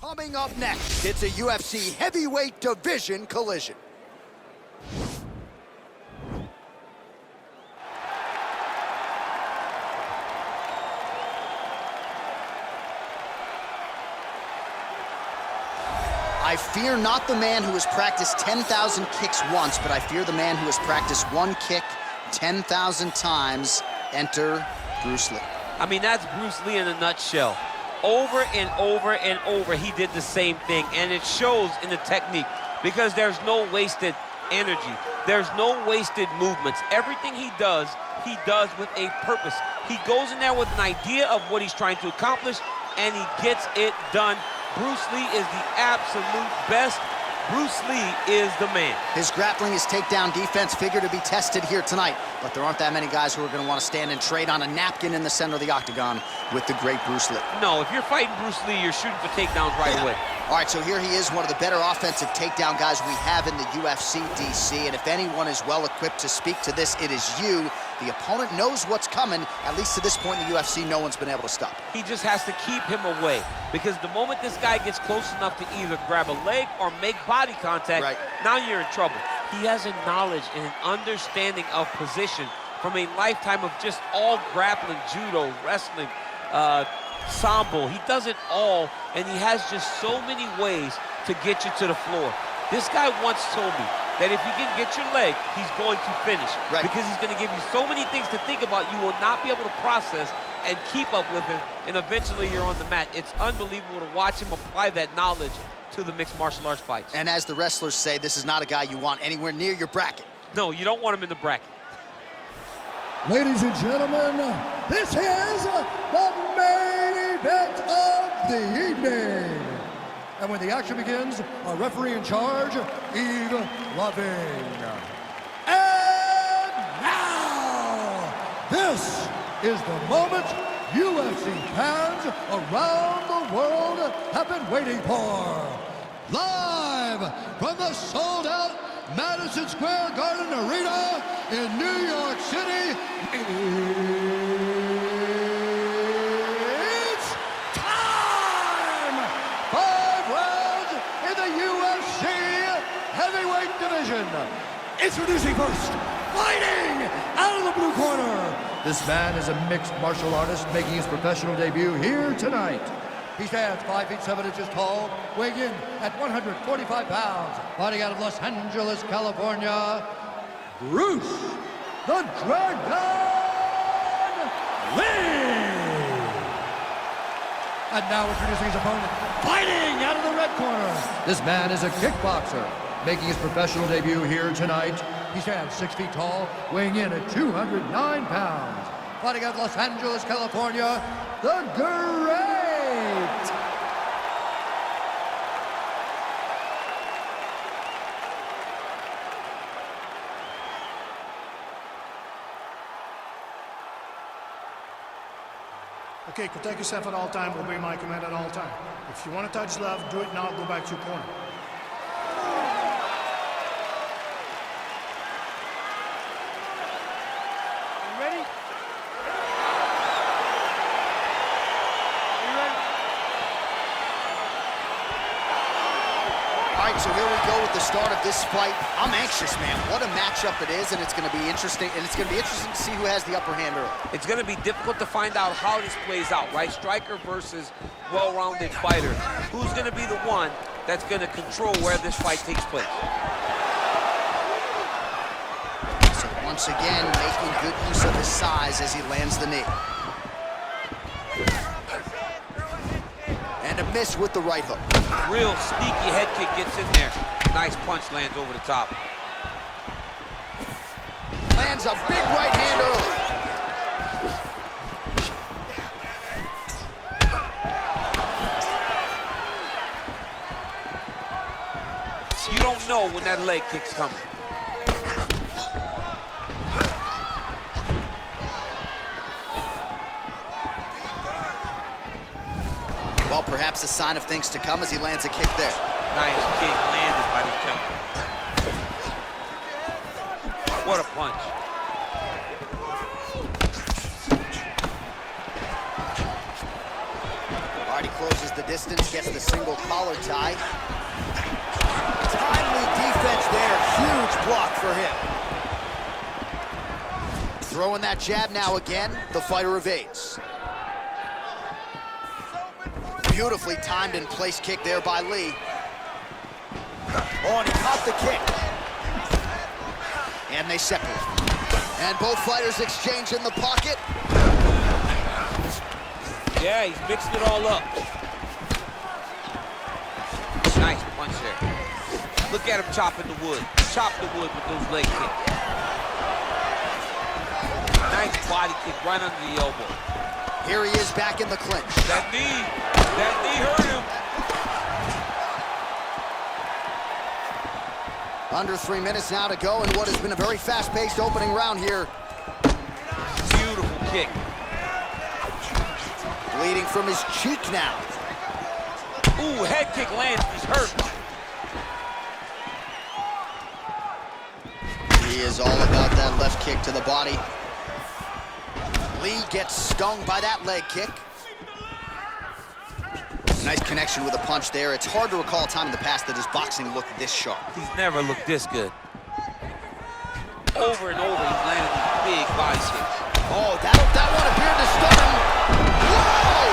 Coming up next, it's a UFC heavyweight division collision. I fear not the man who has practiced 10,000 kicks once, but I fear the man who has practiced one kick 10,000 times. Enter Bruce Lee. I mean, that's Bruce Lee in a nutshell. Over and over and over, he did the same thing, and it shows in the technique because there's no wasted energy. There's no wasted movements. Everything he does with a purpose. He goes in there with an idea of what he's trying to accomplish, and he gets it done. Bruce Lee is the absolute best. Bruce Lee is the man. His grappling, his takedown defense figure to be tested here tonight, but there aren't that many guys who are going to want to stand and trade on a napkin in the center of the octagon with the great Bruce Lee. No, if you're fighting Bruce Lee, you're shooting for takedowns right away. All right, so here he is, one of the better offensive takedown guys we have in the UFC, DC, and if anyone is well-equipped to speak to this, it is you. The opponent knows what's coming. At least to this point in the UFC, no one's been able to stop. He just has to keep him away, because the moment this guy gets close enough to either grab a leg or make body contact, now you're in trouble. He has a knowledge and an understanding of position from a lifetime of just all grappling, judo, wrestling, sambo. He does it all, and he has just so many ways to get you to the floor. This guy once told me that if you can get your leg, he's going to finish. Because he's going to give you so many things to think about, you will not be able to process and keep up with him, and eventually you're on the mat. It's unbelievable to watch him apply that knowledge to the mixed martial arts fights. And as the wrestlers say, this is not a guy you want anywhere near your bracket. No, you don't want him in the bracket. Ladies and gentlemen, this is the main event of the evening. And when the action begins, our referee in charge, Yves Loving. And now, this is the moment UFC fans around the world have been waiting for. Live from the sold-out Madison Square Garden Arena in New York City, it's time! 5 rounds in the UFC heavyweight division. Introducing first, fighting out of the blue corner. This man is a mixed martial artist making his professional debut here tonight. He stands 5 feet 7 inches tall, weighing in at 145 pounds, fighting out of Los Angeles, California, Bruce the Dragon Lee! And now introducing his opponent, fighting out of the red corner. This man is a kickboxer, making his professional debut here tonight. He stands 6 feet tall, weighing in at 209 pounds, fighting out of Los Angeles, California, the Great Okay, protect yourself at all time, obey my command at all time. If you want to touch love, do it now, go back to your corner. You ready? Are you ready? All right, so here we go with the start of this fight. I'm anxious, man. What a matchup it is, and it's going to be interesting. And it's going to be interesting to see who has the upper hand early. It's going to be difficult to find out how this plays out, right? Striker versus well-rounded fighter. Who's going to be the one that's going to control where this fight takes place? So once again, making good use of his size as he lands the knee. And a miss with the right hook. Real sneaky head kick gets in there. Nice punch lands over the top. Lands a big right hand early. You don't know when that leg kick's coming. Well, perhaps a sign of things to come as he lands a kick there. Nice kick landed by the jumper. What a punch. All right, he closes the distance, gets the single collar tie. Timely defense there, huge block for him. Throwing that jab now again, the fighter evades. Beautifully timed and placed kick there by Lee. Oh, and he caught the kick. And they separate. And both fighters exchange in the pocket. Yeah, he's mixed it all up. Nice punch there. Look at him chopping the wood. Chop the wood with those leg kicks. Nice body kick right under the elbow. Here he is back in the clinch. That knee hurt him. Under 3 minutes now to go in what has been a very fast-paced opening round here. Beautiful kick. Bleeding from his cheek now. Ooh, head kick lands, he's hurt. He is all about that left kick to the body. Lee gets stung by that leg kick. Nice connection with a punch there. It's hard to recall a time in the past that his boxing looked this sharp. He's never looked this good. Over and over, he's landed these big body kicks. Oh, that one appeared to stun him. Whoa!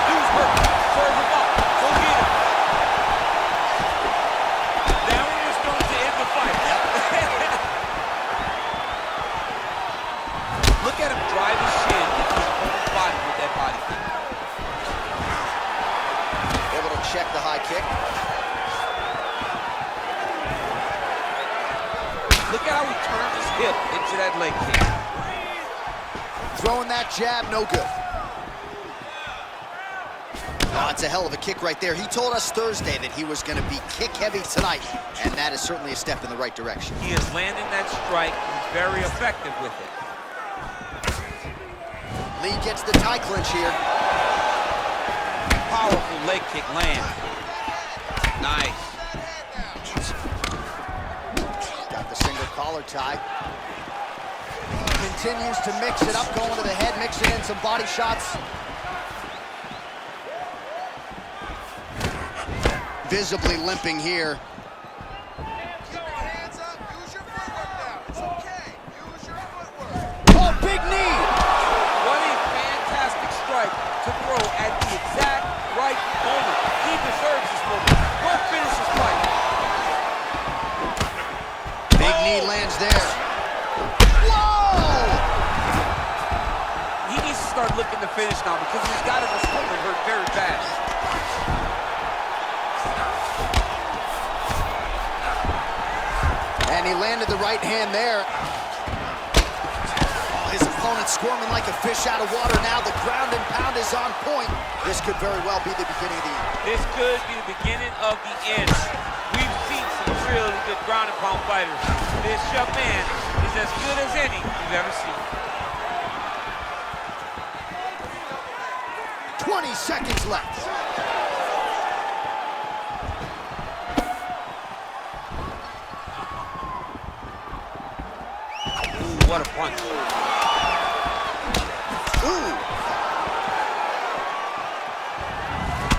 Dude's hurt. Serve him up. Go get him. Now we're just going to end the fight. Look at him drive his shin into his opponent's body with that body kick. Able to check the high kick. Look at how he turned his hip into that leg kick. Throwing that jab, no good. Oh, it's a hell of a kick right there. He told us Thursday that he was going to be kick-heavy tonight, and that is certainly a step in the right direction. He is landing that strike. He's very effective with it. Lee gets the tie clinch here. Powerful leg kick land. Nice. Got the single collar tie. Continues to mix it up, going to the head, mixing in some body shots. Visibly limping here. Oh, big knee! What a fantastic strike to throw at the exact right moment. He deserves this moment. Go finish this fight. Big knee lands there. Whoa! He needs to start looking to finish now because he's got his opponent hurt very bad. And he landed the right hand there. His opponent squirming like a fish out of water now. The ground and pound is on point. This could very well be the beginning of the end. This could be the beginning of the end. We've seen some really good ground and pound fighters. This young man is as good as any you've ever seen. 20 seconds left. Ooh, what a punch. Ooh.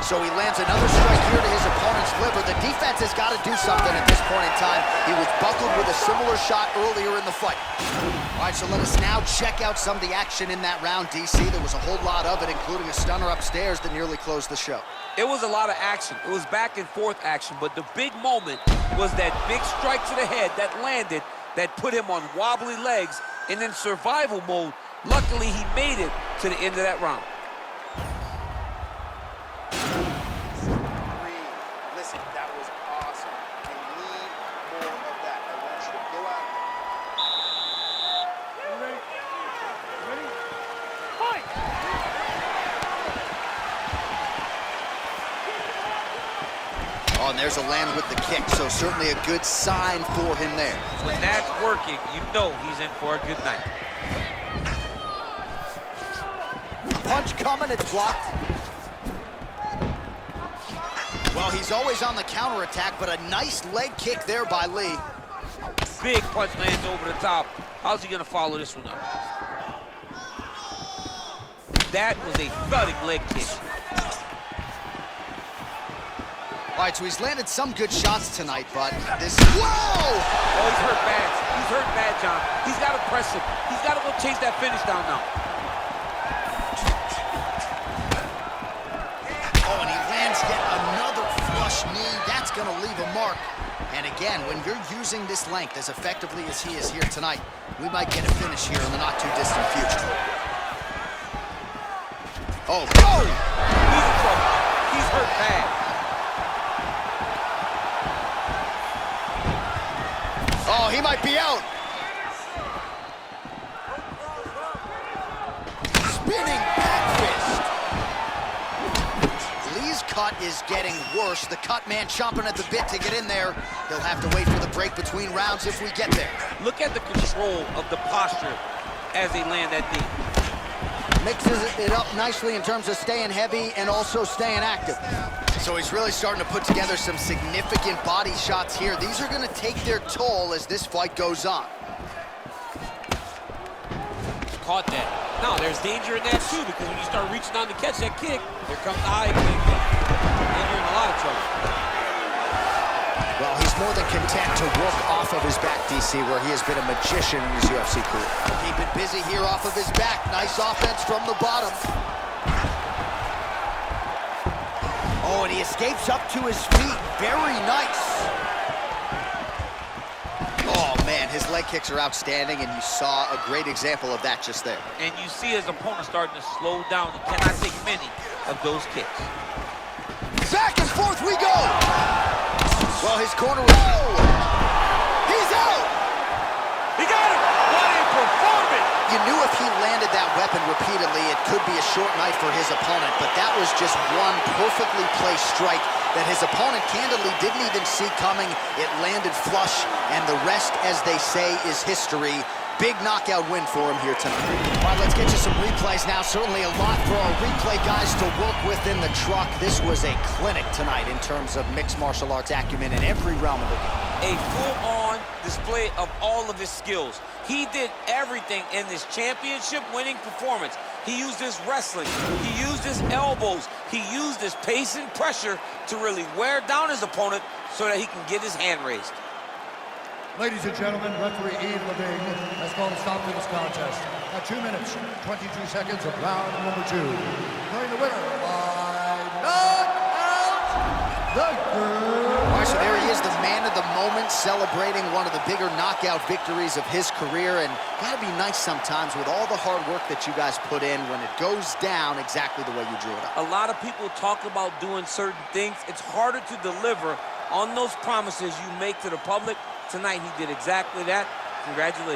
So he lands another strike here to his opponent's liver. The defense has got to do something at this point in time. He was buckled with a similar shot earlier in the fight. All right, so let us now check out some of the action in that round, DC. There was a whole lot of it, including a stunner upstairs that nearly closed the show. It was a lot of action. It was back and forth action, but the big moment was that big strike to the head that landed, that put him on wobbly legs, and in survival mode. Luckily, he made it to the end of that round. Listen, that was awesome. We need more of that. I want you to go out. Ready? Fight! Oh, and there's a land with the kick, so certainly a good sign for him there. When that's working, you know he's in for a good night. Punch coming, it's blocked. Well, he's always on the counterattack, but a nice leg kick there by Lee. Big punch lands over the top. How's he gonna follow this one up? That was a thudding leg kick. All right, so he's landed some good shots tonight, but this... Whoa! Oh, he's hurt bad. He's hurt bad, John. He's got to press him. He's got to go chase that finish down now. Oh, and he lands yet another flush knee. That's going to leave a mark. And again, when you're using this length as effectively as he is here tonight, we might get a finish here in the not-too-distant future. Oh, go! He's in trouble. He's hurt bad. Oh, he might be out. Spinning back fist. Lee's cut is getting worse. The cut man chomping at the bit to get in there. He'll have to wait for the break between rounds if we get there. Look at the control of the posture as they land that knee. Mixes it up nicely in terms of staying heavy and also staying active. So he's really starting to put together some significant body shots here. These are going to take their toll as this fight goes on. Caught that. Now, there's danger in that, too, because when you start reaching down to catch that kick, here comes the high kick, and you're in a lot of trouble. Well, he's more than content to work off of his back, DC, where he has been a magician in his UFC career. Keeping busy here off of his back. Nice offense from the bottom. Oh, and he escapes up to his feet. Very nice. Oh, man, his leg kicks are outstanding, and you saw a great example of that just there. And you see his opponent starting to slow down. He cannot take many of those kicks. Back and forth we go. Well, his corner... Whoa! He's out! He got him! What a performance! You knew if he landed that weapon repeatedly, it could be a short night for his opponent, but that was just one perfectly placed strike that his opponent candidly didn't even see coming. It landed flush, and the rest, as they say, is history. Big knockout win for him here tonight. All right, let's get you some replays now. Certainly a lot for our replay guys to work with in the truck. This was a clinic tonight in terms of mixed martial arts acumen in every realm of the game. A full-on display of all of his skills. He did everything in this championship-winning performance. He used his wrestling. He used his elbows. He used his pace and pressure to really wear down his opponent so that he can get his hand raised. Ladies and gentlemen, referee Ian Levine has called a stop to this contest at 2 minutes, 22 seconds of round number 2. Declaring the winner by knockout, the third. All right, so there he is, the man of the moment, celebrating one of the bigger knockout victories of his career. And gotta be nice sometimes with all the hard work that you guys put in when it goes down exactly the way you drew it up. A lot of people talk about doing certain things. It's harder to deliver on those promises you make to the public. Tonight, he did exactly that. Congratulations.